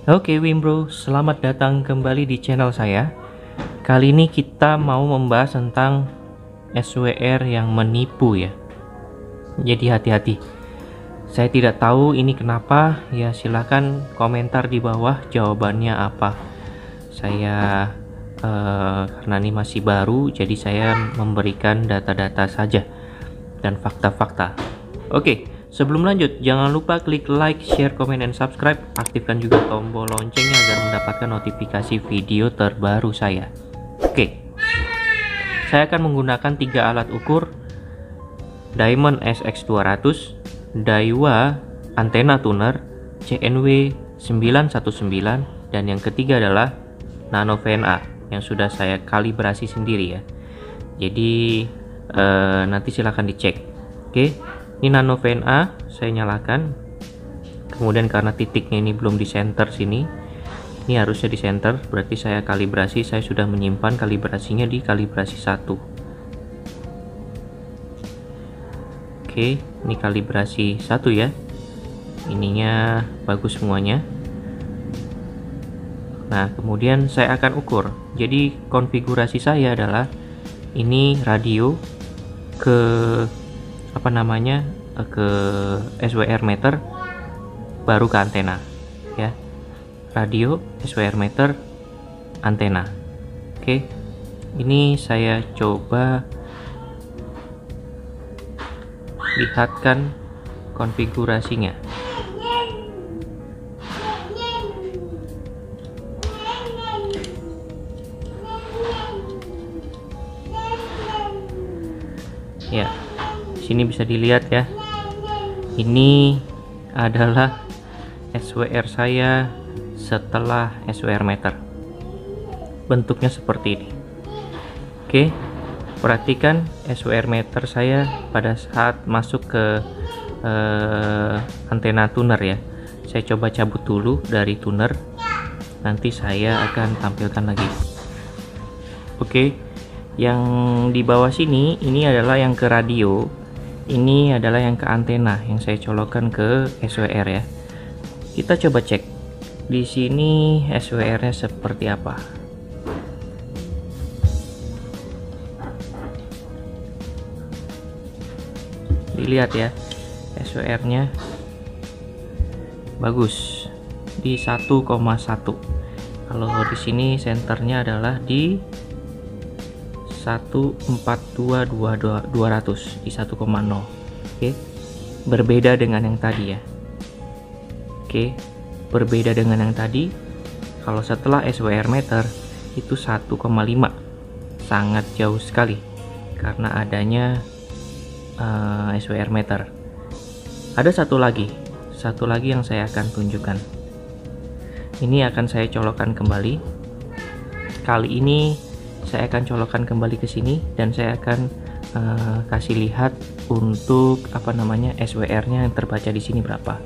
Oke Wimbro, selamat datang kembali di channel saya. Kali ini kita mau membahas tentang SWR yang menipu ya. Jadi hati-hati. Saya tidak tahu ini kenapa, ya silahkan komentar di bawah jawabannya apa. Saya karena ini masih baru, jadi saya memberikan data-data saja dan fakta-fakta. Oke. Sebelum lanjut, jangan lupa klik like, share, komen, dan subscribe. Aktifkan juga tombol loncengnya agar mendapatkan notifikasi video terbaru saya. Oke, saya akan menggunakan 3 alat ukur: Diamond SX200, Daiwa Antena Tuner, CNW 919, dan yang ketiga adalah Nano VNA yang sudah saya kalibrasi sendiri ya. Jadi nanti silahkan dicek. Oke. Ini Nano VNA saya nyalakan, kemudian karena titiknya ini belum di center sini, ini harusnya di center, berarti saya kalibrasi. Saya sudah menyimpan kalibrasinya di kalibrasi 1. Oke, ini kalibrasi 1 ya, ininya bagus semuanya. Nah kemudian saya akan ukur. Jadi konfigurasi saya adalah ini radio ke ke SWR meter, baru ke antena ya. Radio, SWR meter, antena. Oke, ini saya coba lihatkan konfigurasinya. Ya, sini bisa dilihat ya, ini adalah SWR saya setelah SWR meter. Bentuknya seperti ini. Oke, perhatikan SWR meter saya pada saat masuk ke antena tuner ya. Saya coba cabut dulu dari tuner, nanti saya akan tampilkan lagi. Oke, yang di bawah sini ini adalah yang ke radio. Ini adalah yang ke antena yang saya colokkan ke SWR ya. Kita coba cek di sini SWR-nya seperti apa. Dilihat ya, SWR-nya bagus di 1,1. Kalau di sini senternya adalah di 142.200 di 1,0. Oke, berbeda dengan yang tadi ya. Oke, berbeda dengan yang tadi. Kalau setelah SWR meter itu 1,5, sangat jauh sekali karena adanya SWR meter. Ada satu lagi yang saya akan tunjukkan. Ini akan saya colokkan kembali. Kali ini saya akan colokkan kembali ke sini dan saya akan kasih lihat untuk SWR-nya yang terbaca di sini berapa.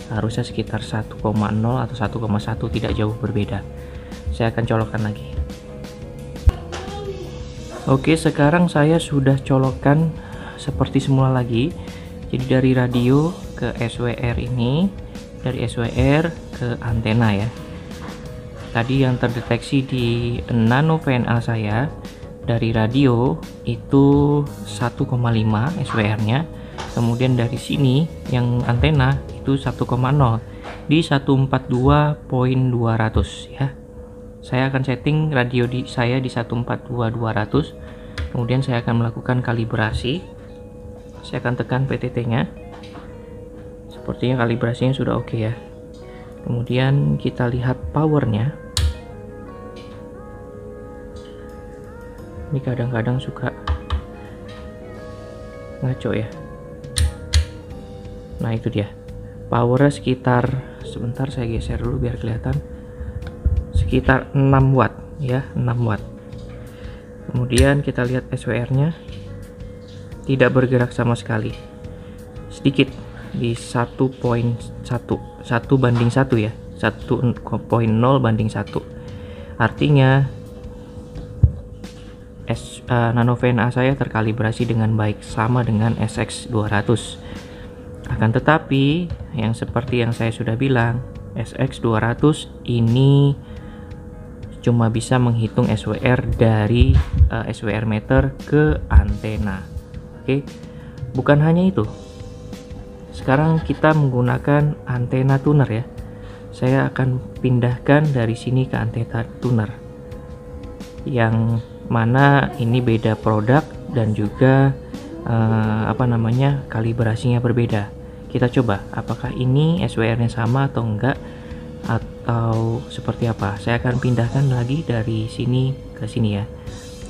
Harusnya sekitar 1,0 atau 1,1, tidak jauh berbeda. Saya akan colokkan lagi. Oke, sekarang saya sudah colokkan seperti semula lagi. Jadi dari radio ke SWR ini, dari SWR ke antena ya. Tadi yang terdeteksi di Nano VNA saya dari radio itu 1,5 SWR-nya. Kemudian dari sini yang antena itu 1,0 di 142.200 ya. Saya akan setting radio saya di 142.200. Kemudian saya akan melakukan kalibrasi. Saya akan tekan PTT-nya. Sepertinya kalibrasinya sudah oke ya. Kemudian kita lihat powernya. Ini kadang-kadang suka ngaco ya. Nah itu dia, powernya sekitar, sebentar saya geser dulu biar kelihatan, sekitar 6 watt ya, 6 watt. Kemudian kita lihat SWR-nya tidak bergerak sama sekali, sedikit di 1,1 banding 1 ya, 1,0 banding 1. Artinya Nano VNA saya terkalibrasi dengan baik, sama dengan SX200. Akan tetapi yang seperti yang saya sudah bilang, SX200 ini cuma bisa menghitung SWR dari SWR meter ke antena. Oke, bukan hanya itu. Sekarang kita menggunakan antena tuner ya. Saya akan pindahkan dari sini ke antena tuner, yang mana ini beda produk dan juga kalibrasinya berbeda. Kita coba apakah ini SWR-nya sama atau enggak, atau seperti apa. Saya akan pindahkan lagi dari sini ke sini ya.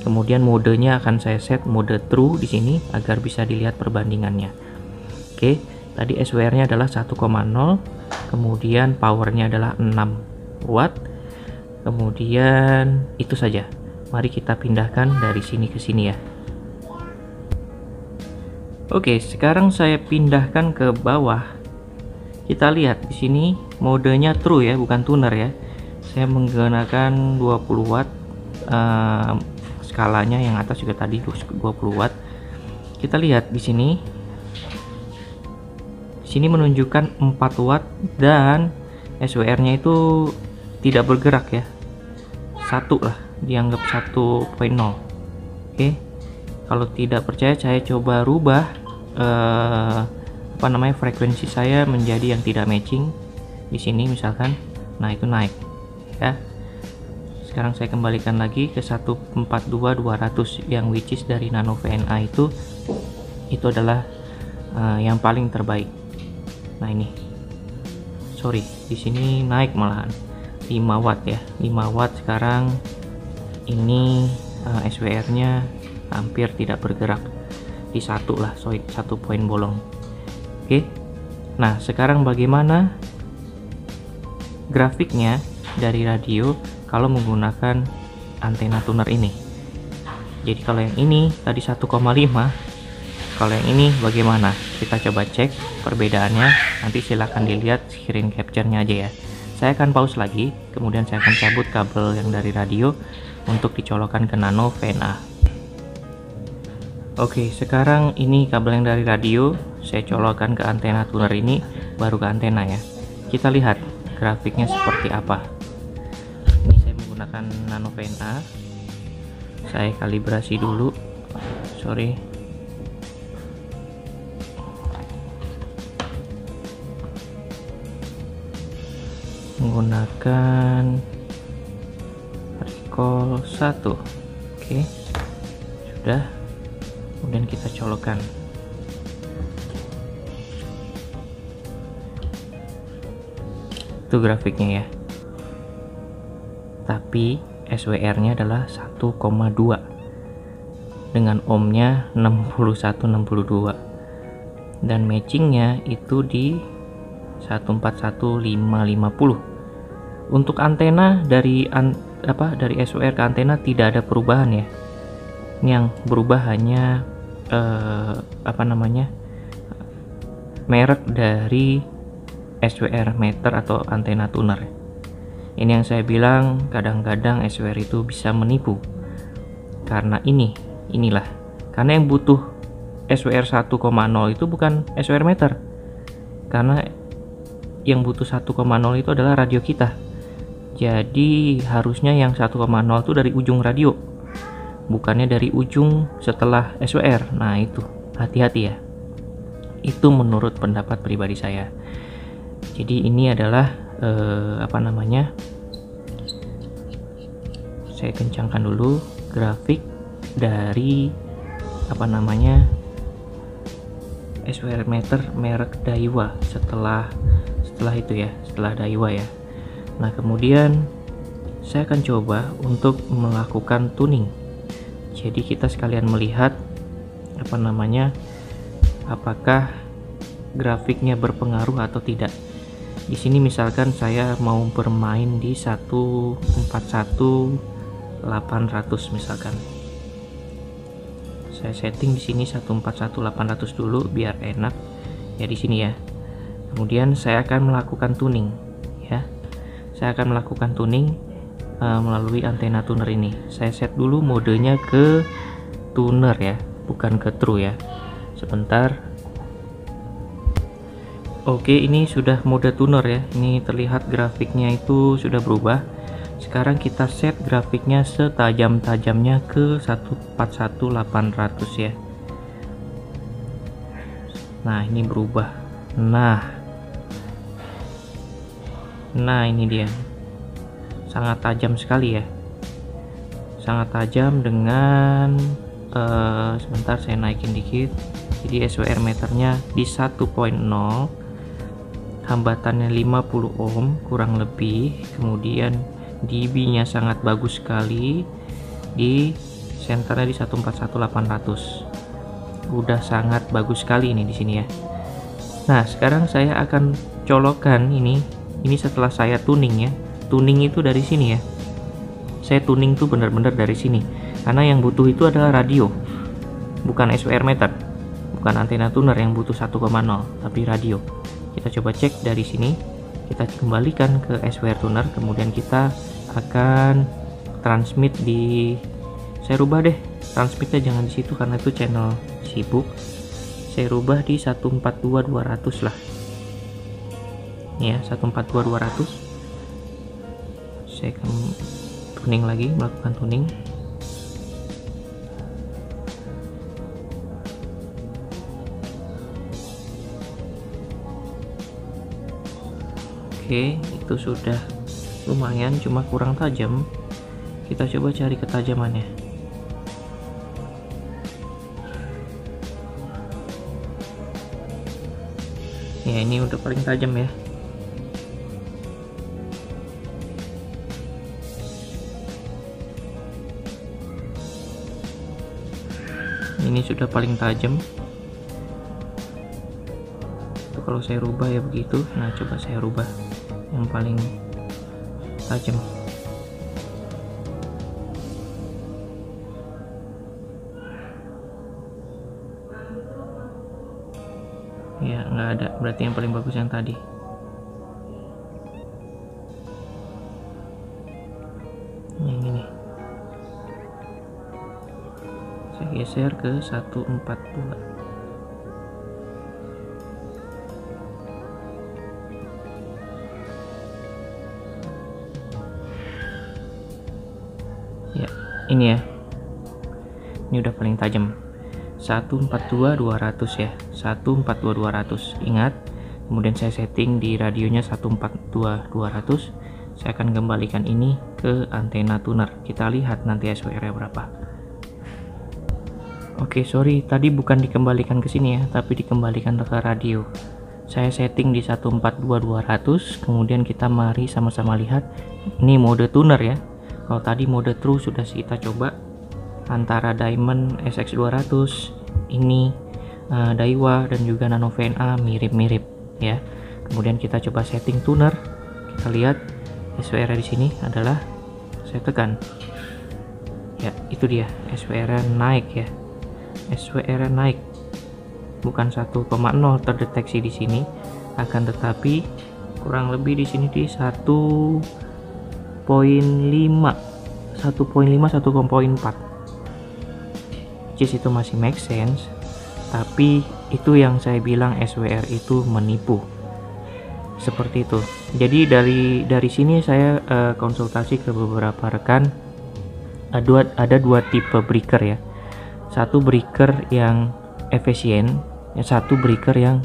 Kemudian modenya akan saya set mode true di sini agar bisa dilihat perbandingannya. Oke, tadi SWR-nya adalah 1,0, kemudian powernya adalah 6 watt. Kemudian itu saja. Mari kita pindahkan dari sini ke sini ya. Oke, sekarang saya pindahkan ke bawah. Kita lihat di sini modenya true ya, bukan tuner ya. Saya menggunakan 20 watt, skalanya yang atas juga tadi 20 watt. Kita lihat di sini. Di sini menunjukkan 4 watt dan SWR-nya itu tidak bergerak ya. Satu lah, dianggap 1.0. Oke. Kalau tidak percaya, saya coba rubah frekuensi saya menjadi yang tidak matching di sini misalkan. Nah, itu naik ya. Sekarang saya kembalikan lagi ke 142.200 yang which is dari Nano VNA itu adalah yang paling terbaik. Nah, ini sorry, di sini naik malahan 5 watt ya. 5 watt sekarang ini SWR-nya hampir tidak bergerak di satu lah, satu poin bolong. Oke, nah sekarang bagaimana grafiknya dari radio kalau menggunakan antena tuner ini? Jadi kalau yang ini tadi 1,5, kalau yang ini bagaimana? Kita coba cek perbedaannya. Nanti silahkan dilihat screen capture-nya aja ya. Saya akan pause lagi, kemudian saya akan cabut kabel yang dari radio untuk dicolokkan ke Nano VNA. Oke, sekarang ini kabel yang dari radio saya colokkan ke antena tuner ini, baru ke antena ya. Kita lihat grafiknya seperti apa. Ini saya menggunakan Nano VNA. Saya kalibrasi dulu. Sorry. Menggunakan recall 1. Oke. Sudah. Kemudian kita colokkan. Itu grafiknya ya. Tapi SWR-nya adalah 1,2 dengan ohmnya 6162 dan matchingnya itu di 141550. Untuk antena dari SWR ke antena tidak ada perubahan ya. Yang berubah hanya merek dari SWR meter atau antena tuner. Ini yang saya bilang kadang-kadang SWR itu bisa menipu. Karena inilah. Karena yang butuh SWR 1,0 itu bukan SWR meter. Karena yang butuh 1,0 itu adalah radio kita. Jadi harusnya yang 1,0 itu dari ujung radio, bukannya dari ujung setelah SWR. Nah, itu hati-hati ya. Itu menurut pendapat pribadi saya. Jadi ini adalah saya kencangkan dulu grafik dari SWR meter merek Daiwa setelah itu ya, setelah Daiwa ya. Nah, kemudian saya akan coba untuk melakukan tuning. Jadi kita sekalian melihat apakah grafiknya berpengaruh atau tidak. Di sini misalkan saya mau bermain di 141.800 misalkan. Saya setting di sini 141.800 dulu biar enak ya di sini ya. Kemudian saya akan melakukan tuning ya. Saya akan melakukan tuning melalui antena tuner ini. Saya set dulu modenya ke tuner ya, bukan ke true ya. Sebentar. Oke, ini sudah mode tuner ya. Ini terlihat grafiknya itu sudah berubah. Sekarang kita set grafiknya setajam-tajamnya ke 141800 ya. Nah, ini berubah. Nah, ini dia. Sangat tajam sekali ya. Sangat tajam dengan sebentar saya naikin dikit. Jadi SWR meternya di 1.0, hambatannya 50 ohm kurang lebih. Kemudian dB nya sangat bagus sekali, di senternya di 141800. Udah sangat bagus sekali ini di sini ya. Nah, sekarang saya akan colokkan ini setelah saya tuning ya. Tuning itu dari sini ya. Saya tuning tuh benar-benar dari sini, karena yang butuh itu adalah radio, bukan SWR meter, bukan antena tuner yang butuh 1,0, tapi radio. Kita coba cek dari sini, kita kembalikan ke SWR tuner, kemudian kita akan transmit di, saya rubah deh transmitnya, jangan di situ karena itu channel sibuk. Saya rubah di 142200 lah ya, 142200. Saya akan tuning lagi, melakukan tuning. Oke, itu sudah lumayan, cuma kurang tajam. Kita coba cari ketajamannya. Ya, ini udah paling tajam ya. Ini sudah paling tajam. Itu kalau saya rubah ya begitu. Nah, coba saya rubah yang paling tajam. Ya, nggak ada, berarti yang paling bagus yang tadi. Yang ini saya geser ke 142. Ya, ini ya. Ini udah paling tajam. 142200 ya. 142200. Ingat, kemudian saya setting di radionya 142200. Saya akan kembalikan ini ke antena tuner. Kita lihat nanti SWR-nya berapa. Oke, sorry, tadi bukan dikembalikan ke sini ya, tapi dikembalikan ke radio. Saya setting di 142200, kemudian kita mari sama-sama lihat. Ini mode tuner ya. Kalau tadi mode true sudah kita coba antara Diamond SX200, ini Daiwa dan juga Nano VNA mirip-mirip ya. Kemudian kita coba setting tuner. Kita lihat SWR di sini adalah, saya tekan. Ya, itu dia SWR naik ya. SWR naik, bukan 1,0 terdeteksi di sini, akan tetapi kurang lebih di sini di 1.5, 1.4, itu masih make sense. Tapi itu yang saya bilang SWR itu menipu, seperti itu. Jadi dari sini saya konsultasi ke beberapa rekan. Ada dua tipe breaker ya. Satu breaker yang efisien, satu breaker yang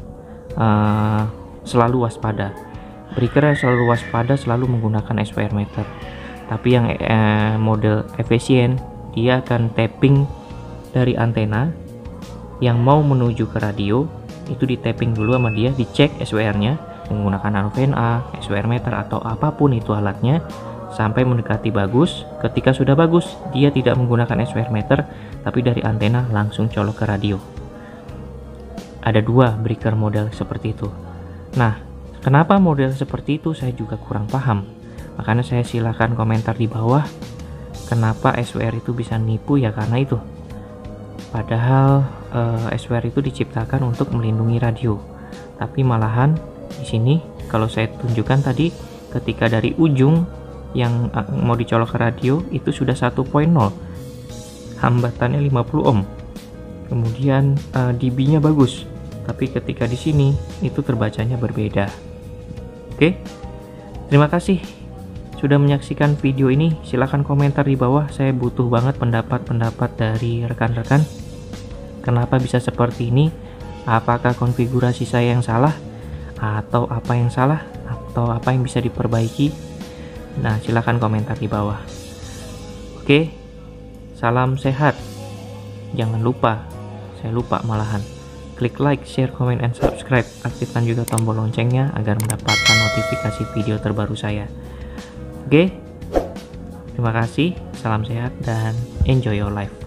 selalu waspada. Breaker yang selalu waspada selalu menggunakan SWR meter. Tapi yang model efisien, dia akan tapping dari antena yang mau menuju ke radio, itu di tapping dulu sama dia, dicek SWR-nya menggunakan Nano VNA, SWR meter atau apapun itu alatnya sampai mendekati bagus. Ketika sudah bagus, dia tidak menggunakan SWR meter, tapi dari antena langsung colok ke radio. Ada dua breaker model seperti itu. Nah, kenapa model seperti itu saya juga kurang paham. Makanya saya silakan komentar di bawah. Kenapa SWR itu bisa nipu ya, karena itu. Padahal SWR itu diciptakan untuk melindungi radio. Tapi malahan di sini kalau saya tunjukkan tadi, ketika dari ujung yang mau dicolok ke radio itu sudah 1.0, hambatannya 50 ohm, kemudian dB nya bagus, tapi ketika di sini itu terbacanya berbeda. Oke, terima kasih sudah menyaksikan video ini. Silahkan komentar di bawah, saya butuh banget pendapat-pendapat dari rekan-rekan. Kenapa bisa seperti ini? Apakah konfigurasi saya yang salah? Atau apa yang salah? Atau apa yang bisa diperbaiki? Nah, silahkan komentar di bawah. Oke, salam sehat. Jangan lupa, saya lupa malahan, klik like, share, comment, and subscribe. Aktifkan juga tombol loncengnya agar mendapatkan notifikasi video terbaru saya. Oke, terima kasih, salam sehat, dan enjoy your life.